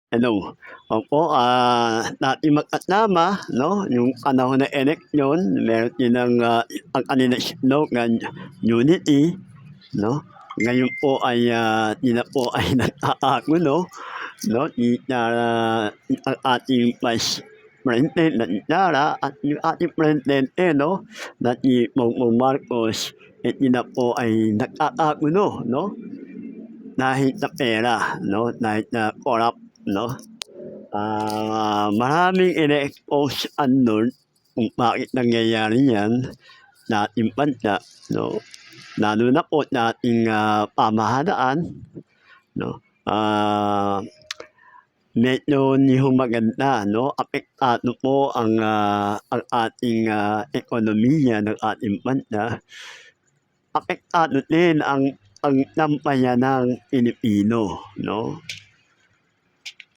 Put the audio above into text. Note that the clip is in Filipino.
Hello. Opo, dating magkasama 'no, yung panahon ng eleksyon meron din ang kanilang slogan, "Unity" 'no. Ngayon po ay, sila po ay nagkakagulo 'no, ang ating Vice President na si Sara at yung ating Presidente 'no, na si Bongbong Marcos, sila po ay nagkakagulo 'no, dahil sa pera 'no, dahil sa corrupt 'no. Maraming ine-expose andun kung bakit nangyayari 'yan sa ating bansa 'no, lalo na po sa ating, pamahalaan 'no. Medyo hindi ho maganda 'no, apektado po ang ating, ekonomiya ng ating bansa. Apektado din ang sambayanang Pilipino 'no.